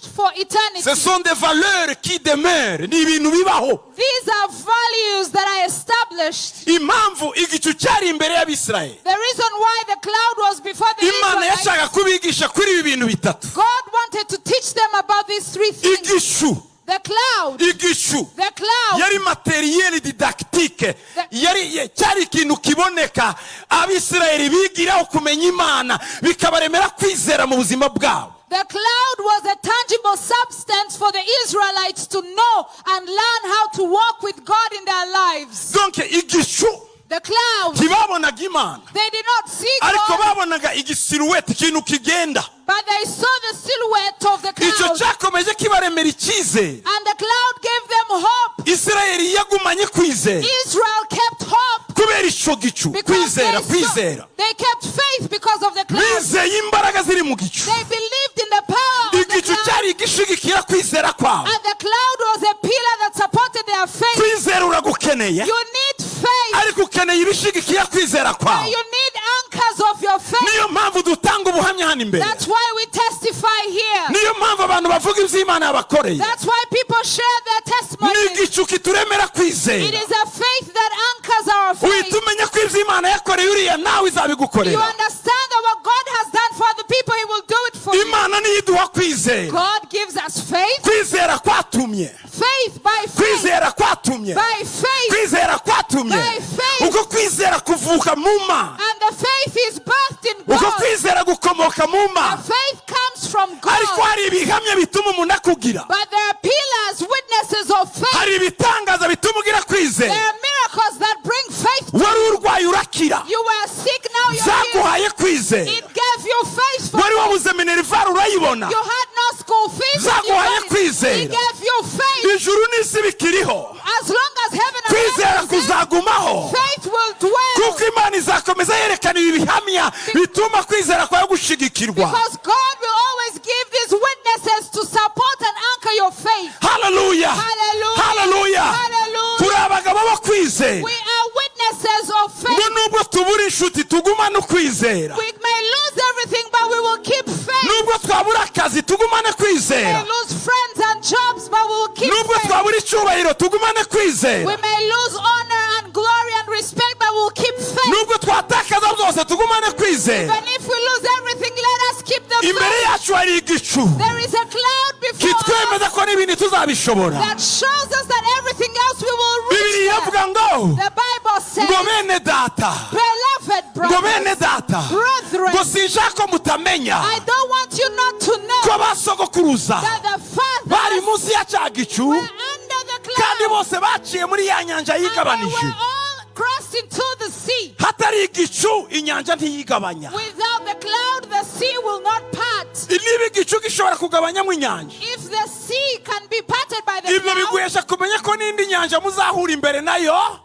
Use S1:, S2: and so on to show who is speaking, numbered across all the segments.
S1: for eternity.
S2: Ce sont des valeurs qui demeurent. Ni ibintu bibaho.
S1: These are values that are established.
S2: Impamvu igicu cyari imbere y'Abisirayeli.
S1: The reason why the cloud was before the
S2: Imana
S1: Israelites,
S2: yashaka kubigisha kuri ibi bintu bitatu.
S1: God wanted to teach them about these three things.
S2: Igishu.
S1: The cloud.
S2: Igishu.
S1: The cloud.
S2: Yari materiel didactique. Yari cyari ikintu kiboneka Abisirayeli bigiraho kumenya Imana bikabaremera kwizera mu buzima bwabo.
S1: The cloud was a tangible substance for the Israelites to know and learn how to walk with God in their lives.
S2: Donc igishu.
S1: The cloud.
S2: Ntibabonaga Imana.
S1: They did not see
S2: Ariko
S1: God,
S2: babonaga igisiluete ikintu kigenda.
S1: but they saw the silhouette of the
S2: Icyo
S1: cloud.
S2: cyakomeje kibaremera icyizere.
S1: And the cloud gave them hope.
S2: Isirayeli yagumanye kwizera.
S1: Israel kept hope.
S2: Kubera icyo gicu.
S1: Because
S2: Kwizera.
S1: they kept faith because of the cloud.
S2: Bizeye imbaraga ziri mu gicu.
S1: They believed in the power of the
S2: Igicu
S1: cloud.
S2: cyari igishigikira kwizera kwawe.
S1: And the cloud was a pillar that supported their faith.
S2: Kwizera uragukeneye.
S1: You need faith.
S2: Ariko ukeneye ibishigikira kwizera kwawe.
S1: You need anchors of your faith.
S2: Niyo mpamvu dutanga ubuhamya hano imbere.
S1: That's why we testify here.
S2: Niyo mpamvu abantu bavuga ibyo Imana yabakoreye.
S1: That's why people share their testimony.
S2: Ni igicu kituremera
S1: It
S2: kwizera.
S1: is a faith that anchors our faith.
S2: Uhita umenya ko ibyo Imana yakoreye uriya nawe
S1: You
S2: izabigukorera.
S1: understand that what God has done for the people, He will do it for you.
S2: Imana niyo iduha kwizera.
S1: God gives us faith.
S2: Kwizera kwatumye.
S1: Faith by faith.
S2: Kwizera kwatumye.
S1: By faith.
S2: Kwizera kwatumye.
S1: By faith.
S2: Uko kwizera kuvuka mu Mana.
S1: And the faith is birthed in
S2: Uko
S1: God.
S2: kwizera gukomoka mu
S1: The
S2: Mana.
S1: faith comes from
S2: Ariko
S1: God.
S2: hari ibihamya bituma umuntu akugira.
S1: But there are pillars, witnesses of faith.
S2: Hari ibitangaza bituma ugira
S1: There
S2: kwizera.
S1: are miracles that bring faith to
S2: Wari
S1: you.
S2: urwaye urakira.
S1: You were sick, now you're
S2: Zaguhaye
S1: healed.
S2: kwizera.
S1: It gave you faith for
S2: Wari
S1: faith.
S2: wabuze minerivare urayibona.
S1: You had no school fees.
S2: Zaguhaye
S1: You got it.
S2: kwizera.
S1: He gave you faith.
S2: Ijuru n'isi bikiriho.
S1: As long as heaven and
S2: Kwizera
S1: earth is there,
S2: kuzagumaho.
S1: faith will dwell.
S2: Kuko Imana izakomeza yerekana ibi bihamya bituma kwizera kwawe gushigikirwa.
S1: Because God will always give these witnesses to support and anchor your faith.
S2: Hallelujah.
S1: Hallelujah.
S2: Hallelujah.
S1: Hallelujah.
S2: Turi abagabo bo kwizera.
S1: We are witnesses of faith.
S2: Ngo nubwo tubura inshuti tugumane ukwizera.
S1: We may lose everything, but we will keep faith.
S2: Nubwo twabura akazi tugumane
S1: We may
S2: kwizera.
S1: lose friends and jobs, but we will keep
S2: Nubwo
S1: faith.
S2: twabura icyubahiro tugumane
S1: We
S2: kwizera.
S1: may lose honor and glory and respect, but we will keep faith.
S2: Nubwo twatakaza byose tugumane kwizera.
S1: Even if we lose everything, let us keep the
S2: Imbere
S1: faith.
S2: yacu hari igicu
S1: There is a cloud before us
S2: kitwemeza ko n'ibindi tuzabishobora.
S1: that shows us that everything else we will
S2: Bibiri
S1: reach.
S2: yavuga ngo
S1: The Bible says,
S2: ngo bene data.
S1: beloved
S2: Ngo bene
S1: brothers,
S2: data.
S1: brethren,
S2: Ngo sinshaka ko mutamenya
S1: I don't want you not to know
S2: ko basogokuruza
S1: that the
S2: bari
S1: fathers
S2: munsi ya cya gicu
S1: were under the
S2: kandi
S1: cloud
S2: bose baciye muri ya nyanja
S1: and they
S2: yigabanije.
S1: were all crossed into the sea.
S2: Hatari igicu inyanja ntiyigabanya.
S1: Without the cloud, the sea will not part.
S2: Niba igicu gishobora kugabanyamo inyanja,
S1: If the sea can be parted by the
S2: ibyo
S1: cloud,
S2: biguhesha kumenya ko n'indi nyanja muzahura imbere nayo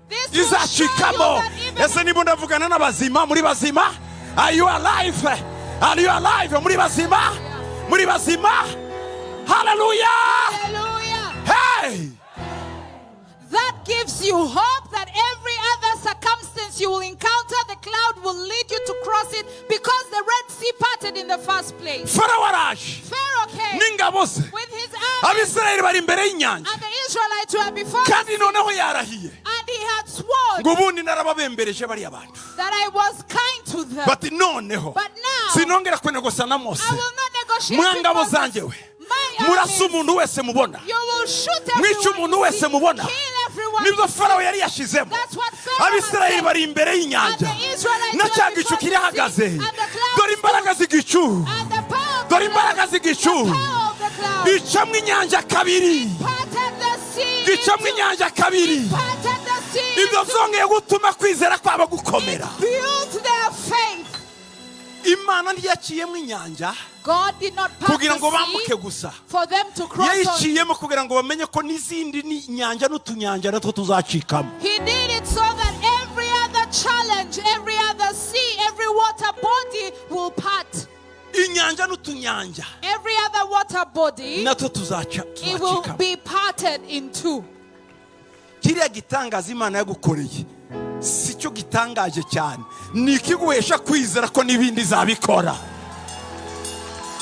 S1: this will show you
S2: izacikamo.
S1: that even
S2: Ese niba ndavugana n'abazima muri bazima? Are you alive? Are you alive? Muri bazima? Muri bazima? Hallelujah!
S1: hallelujah,
S2: Hey!
S1: that gives you hope that every other circumstance you will encounter, the cloud will lead you to cross it because the Red Sea parted in the first place.
S2: Farawo araje
S1: Pharaoh came
S2: n'ingabo ze.
S1: with his army,
S2: Abisirayeli bari imbere y'inyanja
S1: and the Israelites were before him,
S2: kandi noneho yarahiye
S1: and he had sworn
S2: ngo ubundi narababembereje bariya bantu.
S1: that I was kind to them.
S2: Bati noneho
S1: But now,
S2: sinongera kwenegosa na Mose.
S1: I will not negotiate
S2: Mwa
S1: with
S2: ngabo
S1: Moses.
S2: zanjye we,
S1: My
S2: murasa
S1: armies,
S2: umuntu wese mubona,
S1: you will shoot
S2: mwica
S1: everyone
S2: umuntu
S1: you
S2: wese
S1: see,
S2: mubona.
S1: kill everyone
S2: Nibyo
S1: you see.
S2: Farawo yari yashizemo.
S1: That's what Pharaoh had
S2: Abisirayeli
S1: said.
S2: bari imbere
S1: And
S2: y'inyanja
S1: the Israelites
S2: na
S1: were
S2: cya
S1: before
S2: gicu
S1: the
S2: kirahagaze.
S1: sea, and the cloud
S2: Dore imbaraga z'igicu,
S1: and the power of
S2: dore
S1: the
S2: imbaraga
S1: cloud,
S2: z'igicu
S1: the power of the cloud
S2: bicamo inyanja kabiri,
S1: parted the sea
S2: bicamo
S1: into,
S2: inyanja kabiri.
S1: parted the sea
S2: Ibyo
S1: into,
S2: byongeye gutuma kwizera kwabo gukomera.
S1: built their faith.
S2: Imana ntiyaciyemo inyanja
S1: God did not part
S2: kugira ngo
S1: the
S2: bambuke
S1: sea
S2: gusa,
S1: for them to cross on.
S2: yayiciyemo kugira ngo bamenye ko n'izindi nyanja n'utunyanja natwo tuzacikamo.
S1: He did it so that every other challenge, every other sea, every water body will part.
S2: Inyanja n'utunyanja
S1: Every other water body,
S2: natwo
S1: it will
S2: tuzacikamo.
S1: be parted in two.
S2: Kiriya gitangaza Imana yagukoreye si cyo gitangaje cyane, ni ikiguhesha kwizera ko n'ibindi zabikora.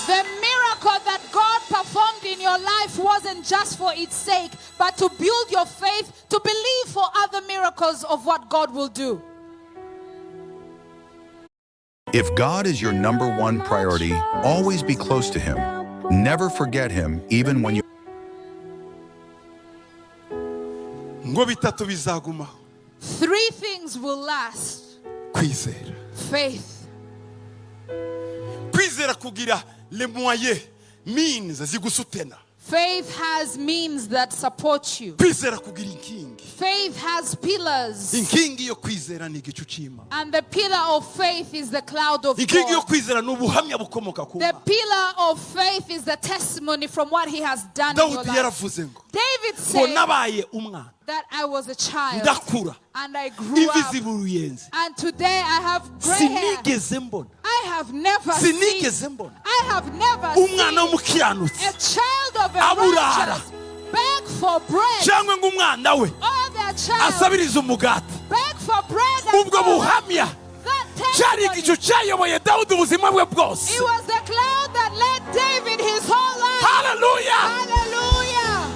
S1: The miracle that God performed in your life wasn't just for its sake, but to build your faith, to believe for other miracles of what God will do.
S3: If God is your number one priority, always be close to Him. Never forget Him, even when you...
S2: ngo bitatu bizagumaho.
S1: 3 things will last.
S2: Kwizera.
S1: Faith.
S2: Kwizera kugira les moyens, means zigusutena.
S1: Faith has means that support you.
S2: Kwizera kugira inkingi.
S1: Faith has pillars.
S2: Inkingi yo kwizera ni igicu cy'Imana.
S1: And the pillar of faith is the cloud of
S2: Inkingi yo
S1: God.
S2: kwizera ni ubuhamya bukomoka ku
S1: The
S2: Mana.
S1: pillar of faith is the testimony from what he has done in your
S2: Dawudi
S1: life.
S2: yaravuze ngo
S1: David
S2: ngo
S1: said
S2: nabaye umwana
S1: that I was a child
S2: ndakura
S1: and I grew up.
S2: invisible uruyenzi
S1: And today I have gray hair.
S2: sinigeze mbona
S1: I have never
S2: sinigeze
S1: seen.
S2: mbona
S1: I have never
S2: umwana
S1: seen
S2: w'umukiranutsi
S1: a child of a
S2: aburara
S1: righteous beg for bread.
S2: cyangwa ngo umwana we
S1: Or their child
S2: asabiriza umugati.
S1: beg for bread. And
S2: ubwo buhamya
S1: that
S2: cyari
S1: testimony,
S2: igicu cyayoboye Dawudi ubuzima bwe
S1: it
S2: bwose.
S1: was the cloud that led David his whole life.
S2: Hallelujah.
S1: Hallelujah.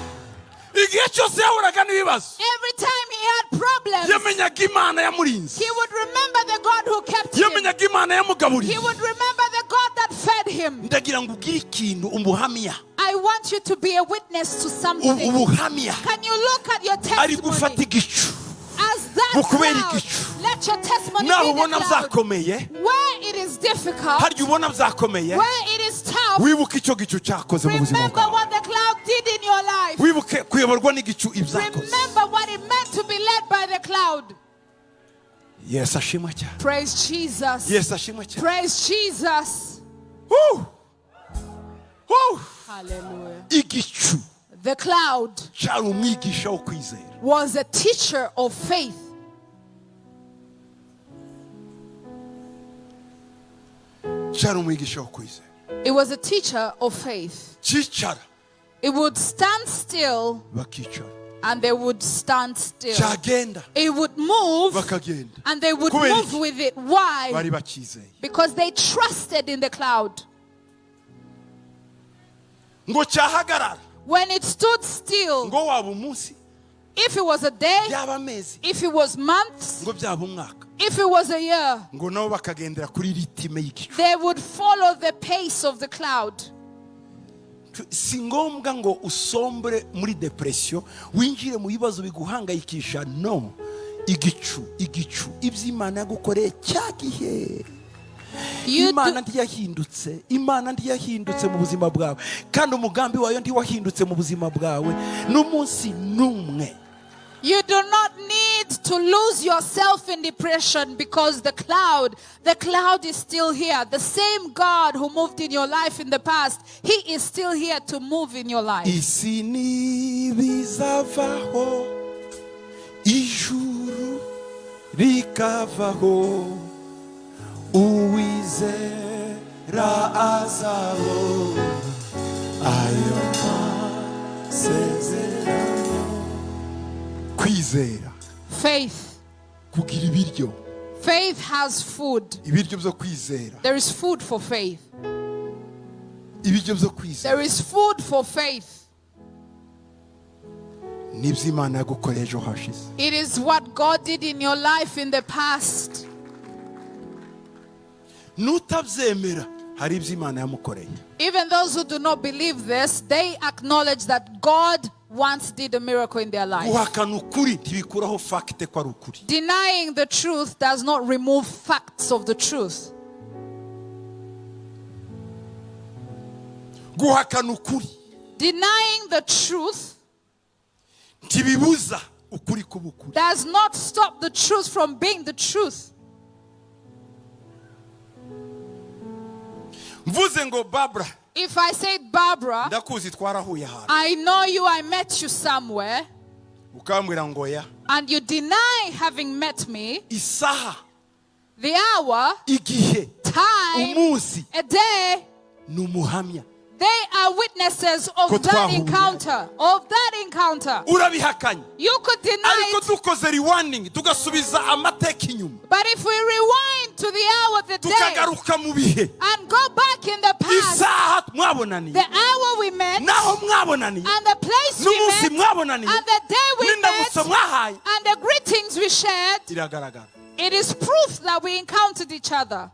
S2: Igihe cyose yahuraga n'ibibazo
S1: Every time he had problems,
S2: yamenyaga Imana yamurinze,
S1: he would remember the God who kept him.
S2: yamenyaga Imana
S1: He
S2: yamugaburiye.
S1: would remember the God that fed him.
S2: Ndagira ngo ugire ikintu umuhamya,
S1: I want you to be a witness to something.
S2: ubuhamya
S1: Can you look at your
S2: ari gufata
S1: testimony
S2: igicu
S1: as that
S2: bukubera
S1: cloud?
S2: igicu.
S1: Let your testimony
S2: naho
S1: be
S2: ubona
S1: the cloud.
S2: byakomeye,
S1: Where it is difficult,
S2: harya ubona byakomeye,
S1: where it is tough,
S2: wibuke icyo gicu cyakoze mu buzima
S1: remember
S2: bwawe,
S1: what the cloud did in your life.
S2: wibuke kuyoborwa n'igicu ibyakoze.
S1: Remember what it meant to be led by the cloud.
S2: Yesu ashimwe cyane,
S1: Praise Jesus.
S2: Yesu ashimwe cyane.
S1: Praise Jesus.
S2: Woo! Woo!
S1: Hallelujah.
S2: Igicu
S1: The cloud
S2: cyari umwigisha wo kwizera.
S1: was a teacher of faith.
S2: Cyari umwigisha wo kwizera.
S1: It was a teacher of faith.
S2: Cyicara
S1: It would stand still
S2: bakicara,
S1: and they would stand still.
S2: cyagenda
S1: It would move
S2: bakagenda.
S1: and they would
S2: Kubera
S1: move
S2: iki?
S1: with it. Why?
S2: Bari bakizeye
S1: Because they trusted in the cloud.
S2: ngo cyahagarara,
S1: When it stood still,
S2: ngo waba umunsi,
S1: if it was a day,
S2: byaba amezi,
S1: if it was months,
S2: ngo byaba umwaka,
S1: if it was a year,
S2: ngo nabo bakagendera kuri ritime y'igicu.
S1: they would follow the pace of the cloud.
S2: Si ngombwa ngo usombere muri depression, winjire mu bibazo biguhangayikisha. No, igicu iby'Imana yagukoreye cyagihe. Imana ntiyahindutse, Imana ntiyahindutse mu buzima bwawe, kandi umugambi wayo ntiwahindutse mu buzima bwawe n'umunsi n'umwe.
S1: You do not need to lose yourself in depression because the cloud is still here. The same God who moved in your life in the past, He is still here to move in your life.
S2: Isi ntibizavaho, ijuru rikavaho, uwizera azaho ayo masezerano. Kwizera,
S1: Faith.
S2: kugira ibiryo,
S1: Faith has food.
S2: ibiryo byo kwizera,
S1: There is food for faith.
S2: ibiryo byo kwizera
S1: There is food for faith.
S2: nibyo Imana yagukoreye ejo hashize.
S1: It is what God did in your life in the past.
S2: Nutabyemera, hari ibyo Imana yamukoreye.
S1: Even those who do not believe this, they acknowledge that God once did a miracle in their life.
S2: Guhakana ukuri ntibikuraho fakite ko ari ukuri.
S1: Denying the truth does not remove facts of the truth.
S2: Guhakana ukuri
S1: Denying the truth
S2: ntibibuza ukuri kuba ukuri.
S1: does not stop the truth from being the truth.
S2: Mvuze ngo Barbara,
S1: If I say, Barbara,
S2: ndakuzi twarahuye ahantu,
S1: I know you, I met you somewhere,
S2: ukambwira ngo ya,
S1: and you deny having met me,
S2: isaha,
S1: the hour,
S2: igihe,
S1: time,
S2: umunsi,
S1: a day,
S2: ni umuhamya.
S1: They are witnesses of
S2: Ko
S1: that
S2: twahuye.
S1: encounter. Of that encounter.
S2: urabihakanye
S1: You could deny
S2: ariko
S1: it,
S2: dukoze rewinding tugasubiza amateka inyuma
S1: but if we rewind to the hour of the day
S2: tukagaruka mu bihe
S1: and go back in the past,
S2: isaha mwabonaniye
S1: the hour we met,
S2: naho mwabonaniye
S1: and the place we
S2: n'umunsi
S1: met,
S2: mwabonaniye
S1: and the day we met,
S2: n'indamutso mwahaye
S1: and the greetings we shared,
S2: iragaragara
S1: it is proof that we encountered each other.